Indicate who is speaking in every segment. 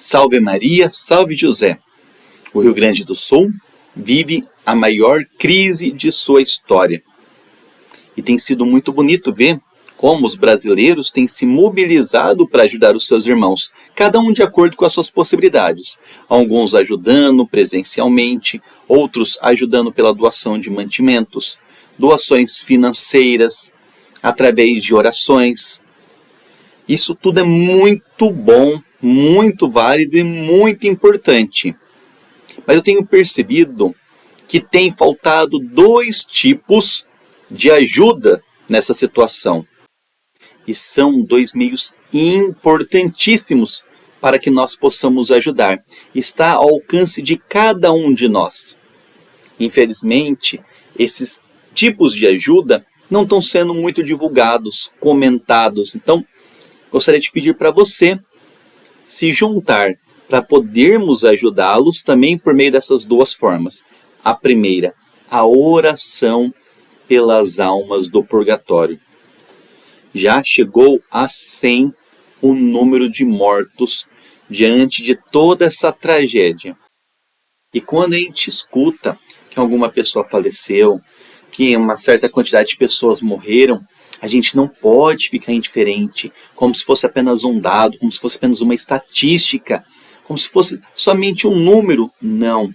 Speaker 1: Salve Maria, salve José. O Rio Grande do Sul vive a maior crise de sua história. E tem sido muito bonito ver como os brasileiros têm se mobilizado para ajudar os seus irmãos, cada um de acordo com as suas possibilidades. Alguns ajudando presencialmente, outros ajudando pela doação de mantimentos, doações financeiras, através de orações. Isso tudo é muito bom, muito válido e muito importante. Mas eu tenho percebido que tem faltado dois tipos de ajuda nessa situação. E são dois meios importantíssimos para que nós possamos ajudar. Está ao alcance de cada um de nós. Infelizmente, esses tipos de ajuda não estão sendo muito divulgados, comentados. Então, gostaria de pedir para você se juntar para podermos ajudá-los também por meio dessas duas formas. A primeira, a oração pelas almas do purgatório. Já chegou a 100 o número de mortos diante de toda essa tragédia. E quando a gente escuta que alguma pessoa faleceu, que uma certa quantidade de pessoas morreram, a gente não pode ficar indiferente, como se fosse apenas um dado, como se fosse apenas uma estatística, como se fosse somente um número. Não,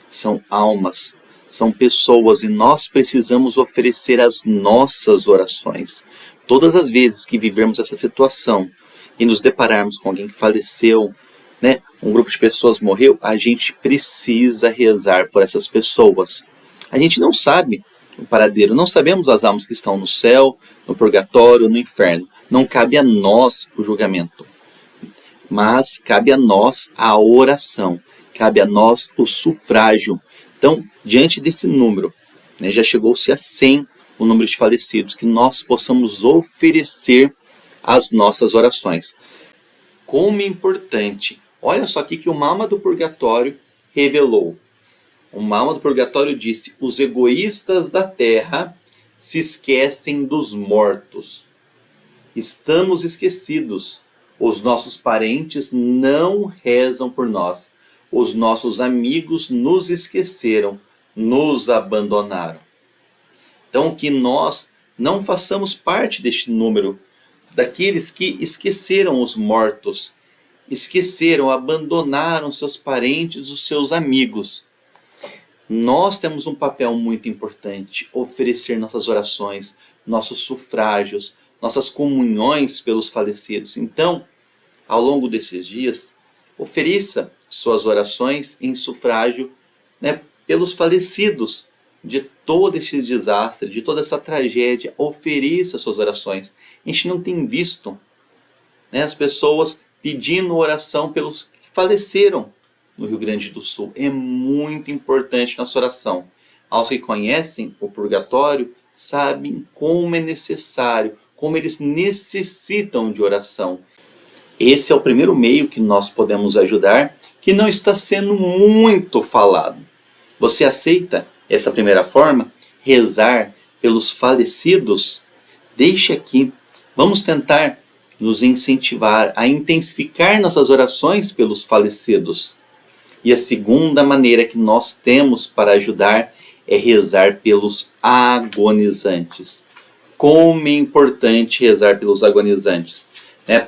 Speaker 1: são almas, são pessoas e nós precisamos oferecer as nossas orações. Todas as vezes que vivermos essa situação e nos depararmos com alguém que faleceu, um grupo de pessoas morreu, a gente precisa rezar por essas pessoas. A gente não sabe o paradeiro, não sabemos as almas que estão no céu, no purgatório, no inferno. Não cabe a nós o julgamento, mas cabe a nós a oração, cabe a nós o sufrágio. Então, diante desse número, já chegou-se a 100 o número de falecidos, que nós possamos oferecer as nossas orações. Como é importante, olha só aqui que o Mama do Purgatório revelou. O Mama do Purgatório disse: os egoístas da terra se esquecem dos mortos. Estamos esquecidos. Os nossos parentes não rezam por nós. Os nossos amigos nos esqueceram, nos abandonaram. Então, que nós não façamos parte deste número, daqueles que esqueceram os mortos, esqueceram, abandonaram seus parentes, os seus amigos. Nós temos um papel muito importante, oferecer nossas orações, nossos sufrágios, nossas comunhões pelos falecidos. Então, ao longo desses dias, ofereça suas orações em sufrágio, pelos falecidos de todo esse desastre, de toda essa tragédia. Ofereça suas orações. A gente não tem visto as pessoas pedindo oração pelos que faleceram no Rio Grande do Sul. É muito importante nossa oração. Aos que conhecem o purgatório, sabem como é necessário, como eles necessitam de oração. Esse é o primeiro meio que nós podemos ajudar, que não está sendo muito falado. Você aceita essa primeira forma? Rezar pelos falecidos? Deixe aqui. Vamos tentar nos incentivar a intensificar nossas orações pelos falecidos. E a segunda maneira que nós temos para ajudar é rezar pelos agonizantes. Como é importante rezar pelos agonizantes.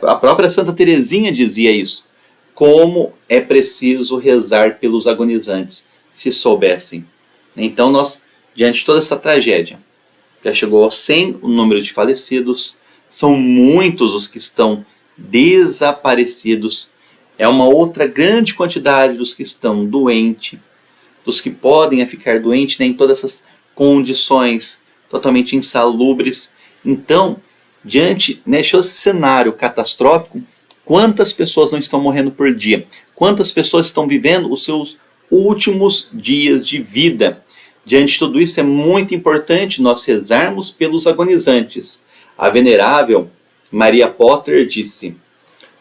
Speaker 1: A própria Santa Teresinha dizia isso. Como é preciso rezar pelos agonizantes, se soubessem. Então nós, diante de toda essa tragédia, já chegou aos 100 o número de falecidos, são muitos os que estão desaparecidos. É uma outra grande quantidade dos que estão doentes, dos que podem ficar doentes em todas essas condições totalmente insalubres. Então, diante desse cenário catastrófico, quantas pessoas não estão morrendo por dia? Quantas pessoas estão vivendo os seus últimos dias de vida? Diante de tudo isso, é muito importante nós rezarmos pelos agonizantes. A venerável Maria Potter disse: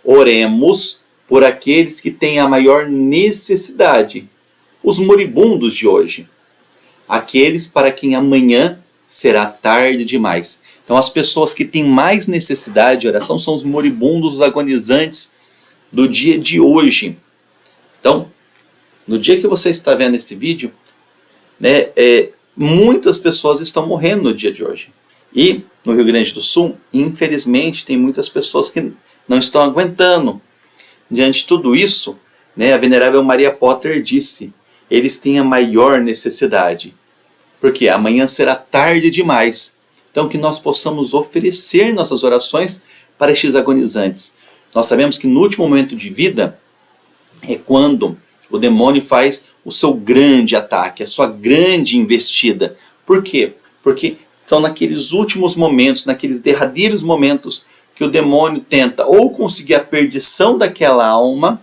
Speaker 1: oremos por aqueles que têm a maior necessidade, os moribundos de hoje, aqueles para quem amanhã será tarde demais. Então, as pessoas que têm mais necessidade de oração são os moribundos, os agonizantes, do dia de hoje. Então, no dia que você está vendo esse vídeo, né, muitas pessoas estão morrendo no dia de hoje. E no Rio Grande do Sul, infelizmente, tem muitas pessoas que não estão aguentando. Diante de tudo isso, né, a venerável Maria Potter disse: eles têm a maior necessidade, porque amanhã será tarde demais. Então que nós possamos oferecer nossas orações para estes agonizantes. Nós sabemos que no último momento de vida é quando o demônio faz o seu grande ataque, a sua grande investida. Por quê? Porque são naqueles últimos momentos, naqueles derradeiros momentos, que o demônio tenta ou conseguir a perdição daquela alma,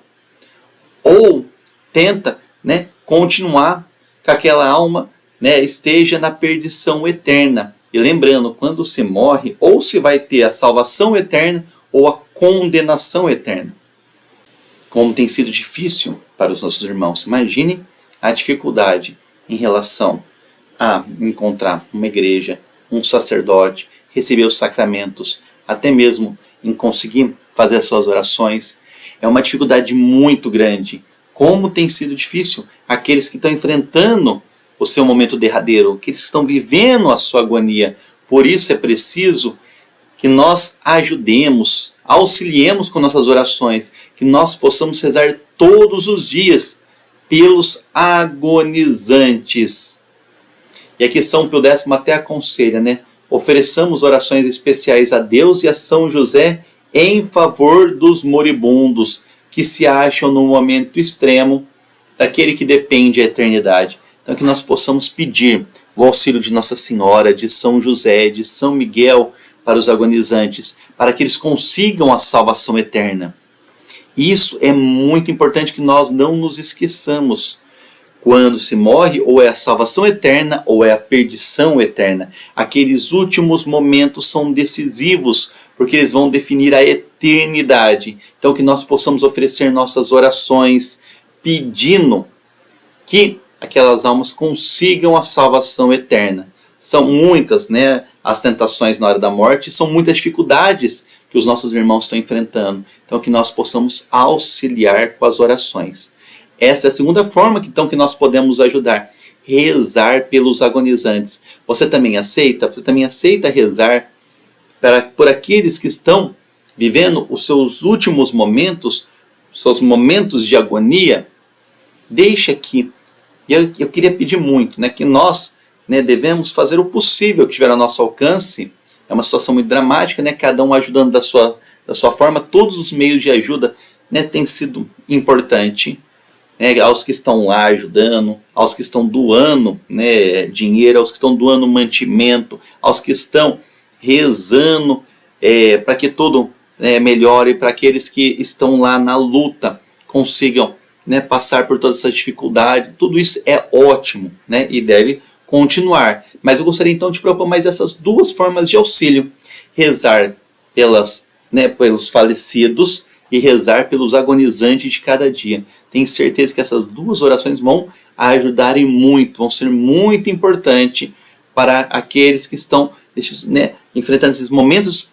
Speaker 1: ou tenta, né, continuar que aquela alma, né, esteja na perdição eterna. E lembrando, quando se morre, ou se vai ter a salvação eterna ou a condenação eterna. Como tem sido difícil para os nossos irmãos. Imagine a dificuldade em relação a encontrar uma igreja, um sacerdote, receber os sacramentos, até mesmo em conseguir fazer as suas orações. É uma dificuldade muito grande. Como tem sido difícil aqueles que estão enfrentando o seu momento derradeiro, aqueles que estão vivendo a sua agonia. Por isso é preciso que nós ajudemos, auxiliemos com nossas orações, que nós possamos rezar todos os dias pelos agonizantes. E aqui São Pio X até aconselha, né? Ofereçamos orações especiais a Deus e a São José em favor dos moribundos que se acham no momento extremo daquele que depende da eternidade. Então que nós possamos pedir o auxílio de Nossa Senhora, de São José, de São Miguel para os agonizantes, para que eles consigam a salvação eterna. Isso é muito importante que nós não nos esqueçamos. Quando se morre, ou é a salvação eterna ou é a perdição eterna. Aqueles últimos momentos são decisivos, porque eles vão definir a eternidade. Então que nós possamos oferecer nossas orações, pedindo que aquelas almas consigam a salvação eterna. São muitas, né, as tentações na hora da morte, são muitas dificuldades que os nossos irmãos estão enfrentando. Então que nós possamos auxiliar com as orações. Essa é a segunda forma então, que nós podemos ajudar. Rezar pelos agonizantes. Você também aceita? Você também aceita rezar por aqueles que estão vivendo os seus últimos momentos, seus momentos de agonia? Deixe aqui. Eu queria pedir muito, né, que nós, né, devemos fazer o possível que estiver ao nosso alcance. É uma situação muito dramática, né, cada um ajudando da sua forma. Todos os meios de ajuda, né, têm sido importantes. Aos que estão lá ajudando, aos que estão doando, né, dinheiro, aos que estão doando mantimento, aos que estão rezando para que tudo melhore, para aqueles que estão lá na luta consigam, né, passar por toda essa dificuldade. Tudo isso é ótimo, né, e deve continuar. Mas eu gostaria então de propor mais essas duas formas de auxílio. Rezar pelos falecidos e rezar pelos agonizantes de cada dia. Tenho certeza que essas duas orações vão ajudarem muito, vão ser muito importantes para aqueles que estão enfrentando esses momentos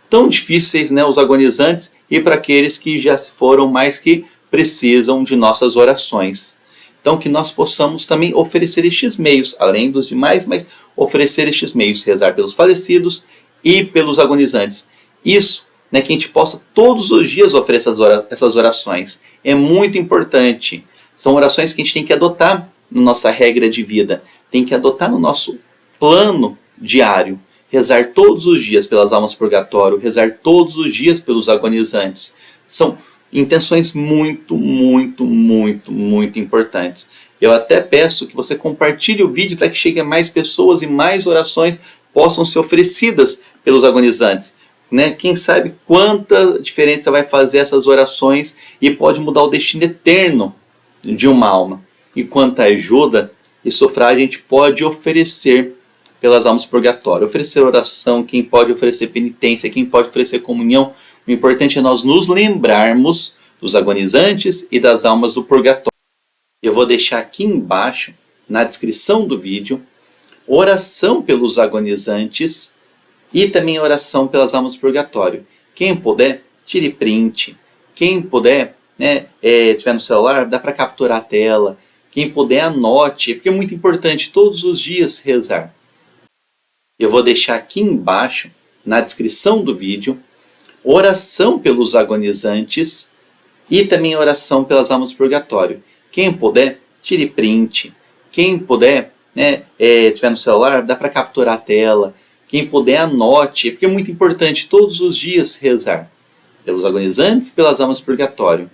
Speaker 1: tão difíceis, né, os agonizantes, e para aqueles que já se foram, mas que precisam de nossas orações. Então que nós possamos também oferecer estes meios, além dos demais, mas oferecer estes meios, rezar pelos falecidos e pelos agonizantes. Isso, né, que a gente possa todos os dias oferecer essas orações. É muito importante. São orações que a gente tem que adotar na nossa regra de vida. Tem que adotar no nosso plano diário. Rezar todos os dias pelas almas do purgatório. Rezar todos os dias pelos agonizantes. São intenções muito, muito, muito, muito importantes. Eu até peço que você compartilhe o vídeo para que chegue a mais pessoas e mais orações possam ser oferecidas pelos agonizantes. Né? Quem sabe quanta diferença vai fazer essas orações e pode mudar o destino eterno de uma alma. E quanta ajuda e sufrágio a gente pode oferecer pelas almas do purgatório. Oferecer oração, quem pode oferecer penitência, quem pode oferecer comunhão. O importante é nós nos lembrarmos dos agonizantes e das almas do purgatório. Eu vou deixar aqui embaixo, na descrição do vídeo, oração pelos agonizantes e também oração pelas almas do purgatório. Quem puder, tire print. Quem puder, né, tiver no celular, dá para capturar a tela. Quem puder, anote, porque é muito importante todos os dias rezar. Eu vou deixar aqui embaixo, na descrição do vídeo, oração pelos agonizantes e também oração pelas almas do purgatório. Quem puder, tire print. Quem puder, né, tiver no celular, dá para capturar a tela. Quem puder, anote, porque é muito importante todos os dias rezar pelos agonizantes, pelas almas do purgatório.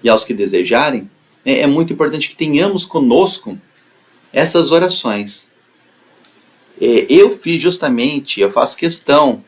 Speaker 1: E aos que desejarem, é muito importante que tenhamos conosco essas orações. Eu faço questão